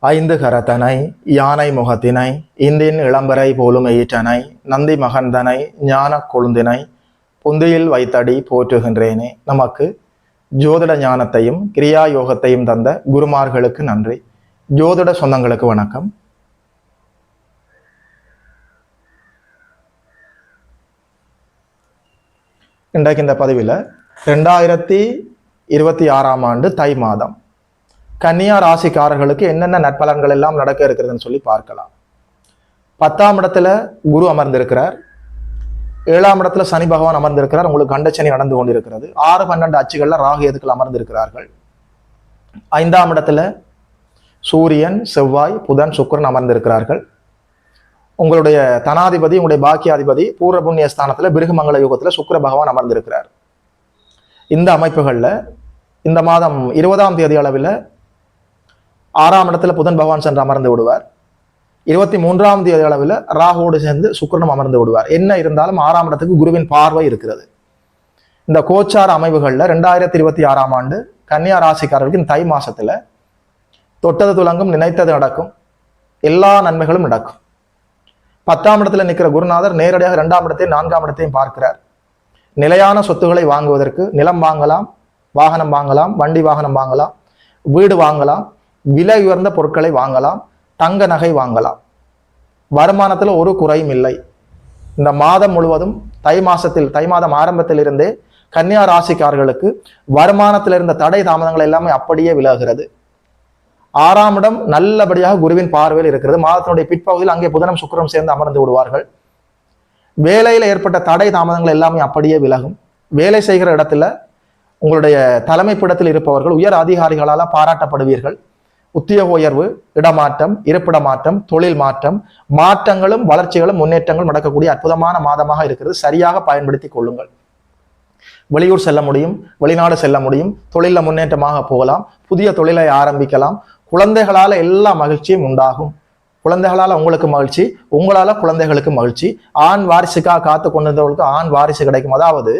ஐந்து கரத்தனை யானை முகத்தினை இந்தின் இளம்பரை போலும் ஈற்றனை நந்தி மகந்தனை ஞான கொழுந்தினை புந்தியில் வைத்தடி போற்றுகின்றேனே. நமக்கு ஜோதிட ஞானத்தையும் கிரியா யோகத்தையும் தந்த குருமார்களுக்கு நன்றி. ஜோதிட சொந்தங்களுக்கு வணக்கம். இன்றைக்கு இந்த பதிவில் 2026ஆம் ஆண்டு தை மாதம் கன்னியா ராசிக்காரர்களுக்கு என்னென்ன நற்பலன்கள் எல்லாம் நடக்க இருக்கிறதுன்னு சொல்லி பார்க்கலாம். 10ஆம் இடத்துல குரு அமர்ந்திருக்கிறார், 7ஆம் இடத்துல சனி பகவான் அமர்ந்திருக்கிறார். உங்களுக்கு கண்டச்சனி நடந்து கொண்டிருக்கிறது. 6, 12 அச்சுகள்ல ராகு எதுக்கள் அமர்ந்திருக்கிறார்கள். 5ஆம் இடத்துல சூரியன், செவ்வாய், புதன், சுக்கிரன் அமர்ந்திருக்கிறார்கள். உங்களுடைய தனாதிபதி, உங்களுடைய பாக்கியாதிபதி பூர்வ புண்ணிய ஸ்தானத்துல பிருகுமங்கல யுகத்துல சுக்கிர பகவான் அமர்ந்திருக்கிறார். இந்த அமைப்புகள்ல இந்த மாதம் 20ஆம் தேதி அளவில் 6ஆம் இடத்துல புதன் பகவான் சென்று அமர்ந்து விடுவார். 23ஆம் தேதி அளவில் ராகுவோடு சேர்ந்து சுக்கிரனும் அமர்ந்து விடுவார். என்ன இருந்தாலும் 6ஆம் இடத்துக்கு குருவின் பார்வை இருக்கிறது. இந்த கோச்சார அமைவுகள்ல 2026ஆம் ஆண்டு கன்னியா ராசிக்காரர்களுக்கு இந்த தை மாசத்துல தொட்டது துலங்கும், நினைத்தது நடக்கும், எல்லா நன்மைகளும் நடக்கும். 10ஆம் இடத்துல நிற்கிற குருநாதர் நேரடியாக 2ஆம் இடத்தையும் 4ஆம் இடத்தையும் பார்க்கிறார். நிலையான சொத்துக்களை வாங்குவதற்கு நிலம் வாங்கலாம், வாகனம் வாங்கலாம், வண்டி வாகனம் வாங்கலாம், வீடு வாங்கலாம், விலை உயர்ந்த பொருட்களை வாங்கலாம், தங்க நகை வாங்கலாம். வருமானத்துல ஒரு குறையும் இல்லை. இந்த மாதம் முழுவதும் தை மாதம் ஆரம்பத்தில் இருந்தே கன்னியா ராசிக்காரர்களுக்கு வருமானத்தில் இருந்த தடை தாமதங்கள் எல்லாமே அப்படியே விலகுகிறது. 6ஆம் இடம் நல்லபடியாக குருவின் பார்வையில் இருக்கிறது. மாதத்தினுடைய பிற்பகுதியில் அங்கே புதனும் சுக்கிரனும் சேர்ந்து அமர்ந்து விடுவார்கள். வேலையில ஏற்பட்ட தடை தாமதங்கள் எல்லாமே அப்படியே விலகும். வேலை செய்கிற இடத்துல உங்களுடைய தலைமைப்பிடத்தில் இருப்பவர்கள் உயர் அதிகாரிகளால் பாராட்டப்படுவீர்கள். உத்தியோக உயர்வு, இடமாற்றம், இருப்பிட மாற்றம், தொழில் மாற்றம், மாற்றங்களும் வளர்ச்சிகளும் முன்னேற்றங்களும் நடக்கக்கூடிய அற்புதமான மாதமாக இருக்கிறது. சரியாக பயன்படுத்தி கொள்ளுங்கள். வெளியூர் செல்ல முடியும், வெளிநாடு செல்ல முடியும், தொழில முன்னேற்றமாக போகலாம், புதிய தொழிலை ஆரம்பிக்கலாம். குழந்தைகளால எல்லா மகிழ்ச்சியும் உண்டாகும். குழந்தைகளால உங்களுக்கு மகிழ்ச்சி, உங்களால குழந்தைகளுக்கு மகிழ்ச்சி. ஆண் வாரிசுக்காக காத்து கொண்டிருந்தவர்களுக்கு ஆண் வாரிசு கிடைக்கும். அதாவது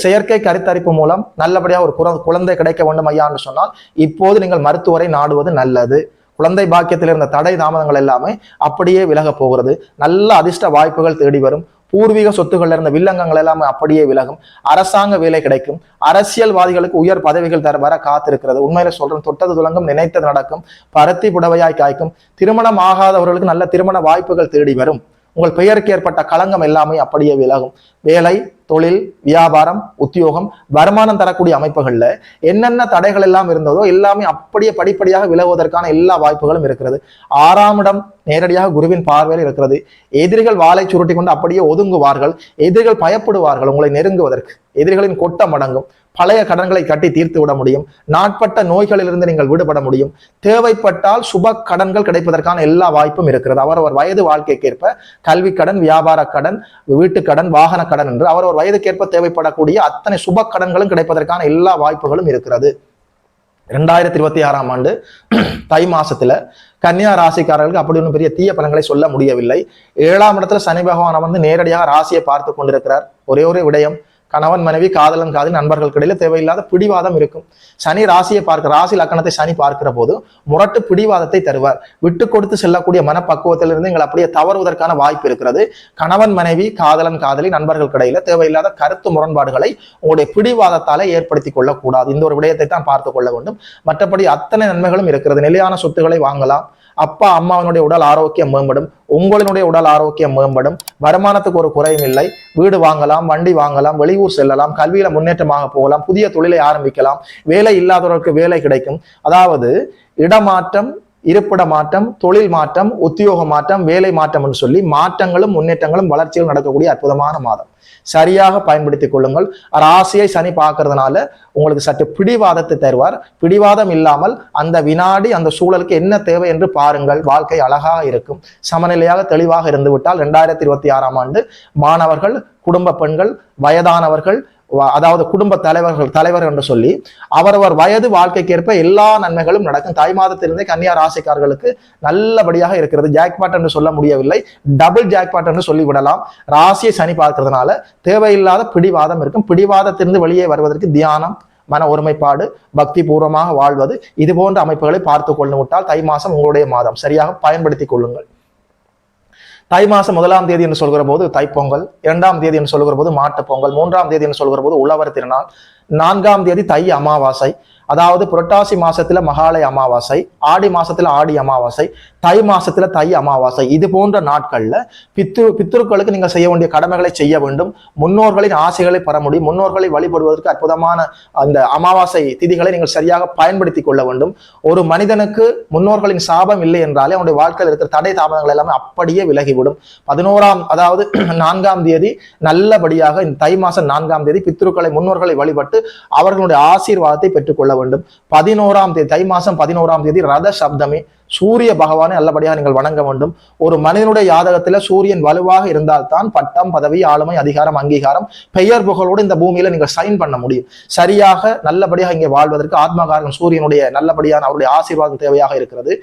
செயற்கை கருத்தரிப்பு மூலம் நல்லபடியாக ஒரு குழந்தை கிடைக்க வேண்டும் ஐயான்னு சொன்னால் இப்போது நீங்கள் மருத்துவரை நாடுவது நல்லது. குழந்தை பாக்கியத்தில் இருந்த தடை தாமதங்கள் எல்லாமே அப்படியே விலக போகிறது. நல்ல அதிர்ஷ்ட வாய்ப்புகள் தேடி வரும். பூர்வீக சொத்துக்கள்ல இருந்த வில்லங்கங்கள் எல்லாமே அப்படியே விலகும். அரசாங்க வேலை கிடைக்கும். அரசியல்வாதிகளுக்கு உயர் பதவிகள் வர காத்திருக்கிறது. உண்மையில சொல்றேன், தொட்டது துலங்கும், நினைத்தது நடக்கும், பருத்தி புடவையாய் காய்க்கும். திருமணம் ஆகாதவர்களுக்கு நல்ல திருமண வாய்ப்புகள் தேடி வரும். உங்கள் பெயருக்கு ஏற்பட்ட களங்கம் எல்லாமே அப்படியே விலகும். வேலை, தொழில், வியாபாரம், உத்தியோகம், வருமானம் தரக்கூடிய அமைப்புகள்ல என்னென்ன தடைகள் எல்லாம் இருந்ததோ எல்லாமே அப்படியே படிப்படியாக விலகுவதற்கான எல்லா வாய்ப்புகளும் இருக்கிறது. 6ஆம் இடம் நேரடியாக குருவின் பார்வையில் இருக்கிறது. எதிரிகள் வாளை சுருட்டி கொண்டு அப்படியே ஒதுங்குவார்கள். எதிரிகள் பயப்படுவார்கள் உங்களை நெருங்குவதற்கு. எதிரிகளின் கொட்டம் அடங்கும். பழைய கடன்களை கட்டி தீர்த்து விட முடியும். நாட்பட்ட நோய்களிலிருந்து நீங்கள் விடுபட முடியும். தேவைப்பட்டால் சுப கடன்கள் கிடைப்பதற்கான எல்லா வாய்ப்பும் இருக்கிறது. அவரவர் வயது வாழ்க்கைக்கேற்ப கல்வி கடன், வியாபார கடன், வீட்டுக்கடன், வாகன கடன் என்று அவரவர் வயதுக்கேற்ப தேவைப்படக்கூடிய அத்தனை சுப கடன்களும் கிடைப்பதற்கான எல்லா வாய்ப்புகளும் இருக்கிறது. 2026ஆம் ஆண்டு தை மாசத்துல கன்னியா ராசிக்காரர்களுக்கு அப்படி ஒன்றும் பெரிய தீய பலன்களை சொல்ல முடியவில்லை. 7ஆம் இடத்துல சனி பகவான் வந்து நேரடியாக ராசியை பார்த்து கொண்டிருக்கிறார். ஒரே விடயம், கணவன் மனைவி, காதலன் காதல், நண்பர்களுக்கு இடையில தேவையில்லாத பிடிவாதம் இருக்கும். சனி ராசியை பார்க்க, ராசி லக்கணத்தை சனி பார்க்கிற போது முரட்டு பிடிவாதத்தை தருவார். விட்டு கொடுத்து செல்லக்கூடிய மனப்பக்குவத்திலிருந்து நீங்கள் அப்படியே தவறுவதற்கான வாய்ப்பு இருக்கிறது. கணவன் மனைவி, காதலன் காதலி, நண்பர்களுக்கு இடையில தேவையில்லாத கருத்து முரண்பாடுகளை உங்களுடைய பிடிவாதத்தால ஏற்படுத்தி கொள்ளக்கூடாது. இந்த ஒரு விடயத்தை தான் பார்த்து கொள்ள வேண்டும். மற்றபடி அத்தனை நன்மைகளும் இருக்கிறது. நிலையான சொத்துக்களை வாங்கலாம். அப்பா அம்மாவினுடைய உடல் ஆரோக்கியம் மேம்படும். உங்களினுடைய உடல் ஆரோக்கியம் மேம்படும். வருமானத்துக்கு ஒரு குறையும் இல்லை. வீடு வாங்கலாம், வண்டி வாங்கலாம், வெளியூர் செல்லலாம், கல்வியில முன்னேற்றமாக போகலாம், புதிய தொழிலை ஆரம்பிக்கலாம். வேலை இல்லாதவர்களுக்கு வேலை கிடைக்கும். அதாவது இடமாற்றம், இருப்பிட மாற்றம், தொழில் மாற்றம், உத்தியோக மாற்றம், வேலை மாற்றம் என்று சொல்லி மாற்றங்களும் முன்னேற்றங்களும் வளர்ச்சிகளும் நடக்கக்கூடிய அற்புதமான மாதம். சரியாக பயன்படுத்திக் கொள்ளுங்கள். ராசியை சனி பார்க்கறதுனால உங்களுக்கு சற்று பிடிவாதத்தை தருவார். பிடிவாதம் இல்லாமல் அந்த வினாடி அந்த சூழலுக்கு என்ன தேவை என்று பாருங்கள். வாழ்க்கை அழகாக இருக்கும். சமநிலையாக தெளிவாக இருந்து விட்டால் 2026ஆம் ஆண்டு மாணவர்கள், குடும்ப பெண்கள், வயதானவர்கள், அதாவது குடும்ப தலைவர் என்று சொல்லி அவரவர் வயது வாழ்க்கைக்கேற்ப எல்லா நன்மைகளும் நடக்கும். தை மாதத்திலிருந்தே கன்னியா ராசிக்காரர்களுக்கு நல்லபடியாக இருக்கிறது. ஜாக்பாட் என்று சொல்ல முடியவில்லை, டபுள் ஜாக்பாட் என்று சொல்லி விடலாம். ராசியை சனி பார்க்கிறதுனால தேவையில்லாத பிடிவாதம் இருக்கும். பிடிவாதத்திலிருந்து வெளியே வருவதற்கு தியானம், மன ஒருமைப்பாடு, பக்தி பூர்வமாக வாழ்வது, இது போன்ற அமைப்புகளை பார்த்து கொண்டு விட்டால் தை மாதம் உங்களுடைய மாதம். சரியாக பயன்படுத்திக் கொள்ளுங்கள். தை மாதம் 1ஆம் தேதி என்று சொல்கிற போது தைப்பொங்கல், 2ஆம் தேதி என்று சொல்கிற போது மாட்டுப் பொங்கல், 3ஆம் தேதி என்று சொல்கிற போது உழவர் திருநாள், 4ஆம் தேதி தை அமாவாசை, அதாவது புரட்டாசி மாசத்துல மகாலய அமாவாசை, ஆடி மாசத்துல ஆடி அமாவாசை, தை மாசத்துல தை அமாவாசை. இது போன்ற நாட்கள்ல பித்ருக்களுக்கு நீங்கள் செய்ய வேண்டிய கடமைகளை செய்ய வேண்டும். முன்னோர்களின் ஆசைகளை பெற முடியும். முன்னோர்களை வழிபடுவதற்கு அற்புதமான அந்த அமாவாசை திதிகளை நீங்கள் சரியாக பயன்படுத்தி கொள்ள வேண்டும். ஒரு மனிதனுக்கு முன்னோர்களின் சாபம் இல்லை என்றாலே அவனுடைய வாழ்க்கையில் இருக்கிற தடை தாமதங்கள் எல்லாமே அப்படியே விலகிவிடும். 4ஆம் தேதி நல்லபடியாக இந்த தை மாசம் 4ஆம் தேதி பித்ருக்களை முன்னோர்களை வழிபட்டு அவர்களுடைய ஆசீர்வாதத்தை பெற்றுக்கொள்ள வேண்டும். 11ஆம் தேதி தை மாசம் 11ஆம் தேதி ரத சப்தமி, சூரிய பகவானை நல்லபடியாக நீங்கள் வணங்க வேண்டும். ஒரு மனிதனுடைய ஜாதகத்துல சூரியன் வலுவாக இருந்தால்தான் பட்டம், பதவி, ஆளுமை, அதிகாரம், அங்கீகாரம், பெயர் புகழோடு இந்த பூமியில நீங்கள் சைன் பண்ண முடியும். சரியாக நல்லபடியாக இங்கே வாழ்வதற்கு ஆத்மகாரகன் சூரியனுடைய நல்லபடியான அவருடைய ஆசீர்வாதம் தேவையாக இருக்கிறது.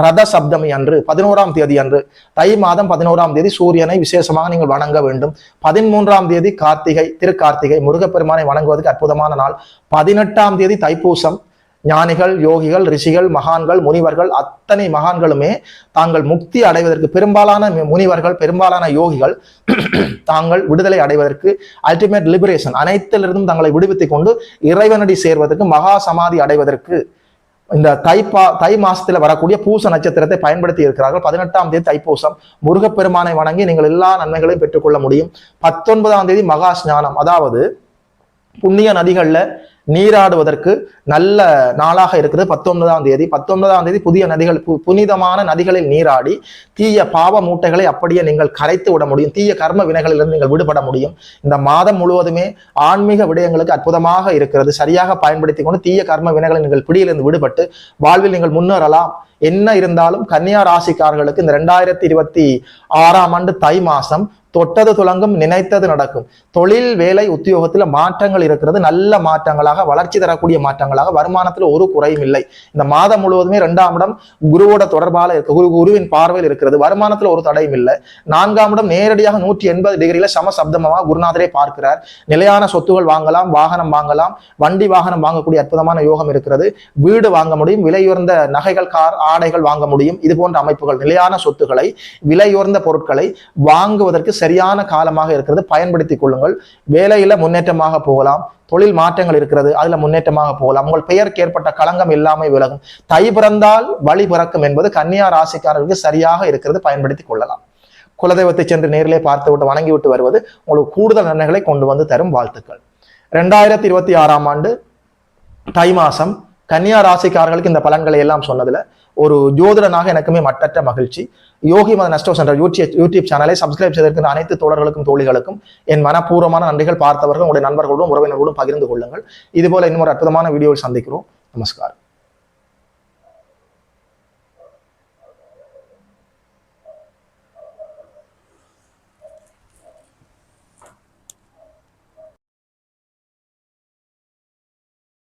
ரத சப்தமி அன்று 11ஆம் தேதி அன்று தை மாதம் 11ஆம் தேதி சூரியனை விசேஷமாக நீங்கள் வணங்க வேண்டும். 13ஆம் தேதி கார்த்திகை, திருக்கார்த்திகை, முருகப்பெருமானை வணங்குவதற்கு அற்புதமான நாள். 18ஆம் தேதி தைப்பூசம். ஞானிகள், யோகிகள், ரிஷிகள், மகான்கள், முனிவர்கள், அத்தனை மகான்களுமே தாங்கள் முக்தி அடைவதற்கு, பெரும்பாலான முனிவர்கள், பெரும்பாலான யோகிகள் தாங்கள் விடுதலை அடைவதற்கு, அல்டிமேட் லிபரேஷன், அனைத்திலிருந்தும் தங்களை விடுவித்துக் கொண்டு இறைவனடி சேர்வதற்கு, மகா சமாதி அடைவதற்கு இந்த தை மாசத்துல வரக்கூடிய பூச நட்சத்திரத்தை பயன்படுத்தி இருக்கிறார்கள். 18ஆம் தேதி தைப்பூசம். முருகப்பெருமானை வணங்கி நீங்கள் எல்லா நன்மைகளையும் பெற்றுக்கொள்ள முடியும். 19ஆம் தேதி மகா ஸ்நானம், அதாவது புண்ணிய நதிகள்ல நீராடுவதற்கு நல்ல நாளாக இருக்கிறது 19ஆம் தேதி. 19ஆம் தேதி புதிய நதிகள், புனிதமான நதிகளில் நீராடி தீய பாவ மூட்டைகளை அப்படியே நீங்கள் கரைத்து விட முடியும். தீய கர்ம வினைகளிலிருந்து நீங்கள் விடுபட முடியும். இந்த மாதம் முழுவதுமே ஆன்மீக விடயங்களுக்கு அற்புதமாக இருக்கிறது. சரியாக பயன்படுத்தி கொண்டு தீய கர்ம வினைகளை நீங்கள் பிடியிலிருந்து விடுபட்டு வாழ்வில் நீங்கள் முன்னேறலாம். என்ன இருந்தாலும் கன்னியா ராசிக்காரர்களுக்கு இந்த 2026ஆம் ஆண்டு தை மாசம் தொட்டது துலங்கும், நினைத்தது நடக்கும். தொழில், வேலை, உத்தியோகத்துல மாற்றங்கள் இருக்கிறது. நல்ல மாற்றங்களாக, வளர்ச்சி தரக்கூடிய மாற்றங்களாக, வருமானத்துல ஒரு குறையும் இல்லை. இந்த மாதம் முழுவதுமே 2ஆம் இடம் குருவோட தொடர்பால இருக்கு, குருவின் பார்வையில் இருக்கிறது. வருமானத்துல ஒரு தடையும் இல்லை. 4ஆம் இடம் நேரடியாக 180 டிகிரியில சமசப்தமாக குருநாதரே பார்க்கிறார். நிலையான சொத்துகள் வாங்கலாம், வாகனம் வாங்கலாம், வண்டி வாகனம் வாங்கக்கூடிய அற்புதமான யோகம் இருக்கிறது. வீடு வாங்க முடியும், விலையுயர்ந்த நகைகள், கார், ஆடைகள் வாங்க முடியும். இது போன்ற அமைப்புகள், நிலையான சொத்துக்களை, விலையுயர்ந்த பொருட்களை வாங்குவதற்கு சரியான காலமாக இருக்கிறது. பயன்படுத்திக் கொள்ளுங்கள். வேலையில முன்னேற்றமாக போகலாம். தொழில் மாற்றங்கள் இருக்கிறது, அதுல முன்னேற்றமாக போகலாம். உங்கள் பெயருக்கு ஏற்பட்ட களங்கம் எல்லாமே விலகும். தை பிறந்தால் வழி பிறக்கும் என்பது கன்னியா ராசிக்காரர்களுக்கு சரியாக இருக்கிறது. பயன்படுத்திக் கொள்ளலாம். குலதெய்வத்தை சென்று நேரிலே பார்த்து விட்டு வணங்கி விட்டு வருவது உங்களுக்கு கூடுதல் நன்மைகளை கொண்டு வந்து தரும். வாழ்த்துக்கள். 2026ஆம் ஆண்டு தை மாசம் கன்னியா ராசிக்காரர்களுக்கு இந்த பலன்களை எல்லாம் சொன்னதுல ஒரு ஜோதிடனாக எனக்குமே மட்டற்ற மகிழ்ச்சி. யோகி மத நஸ்டோ சென்ற யூடியூப் சேனலை சப்ஸ்கிரைப் செய்திருக்கிற அனைத்து தோழர்களுக்கும், தோழிகளுக்கும் என் மனப்பூர்வமான நன்றிகள். பார்த்தவர்கள் உங்களுடைய நண்பர்களோடும் உறவினர்களோடும் பகிர்ந்து கொள்ளுங்கள். இதுபோல இன்னொரு அற்புதமான வீடியோவில் சந்திக்கிறோம். நமஸ்காரம்.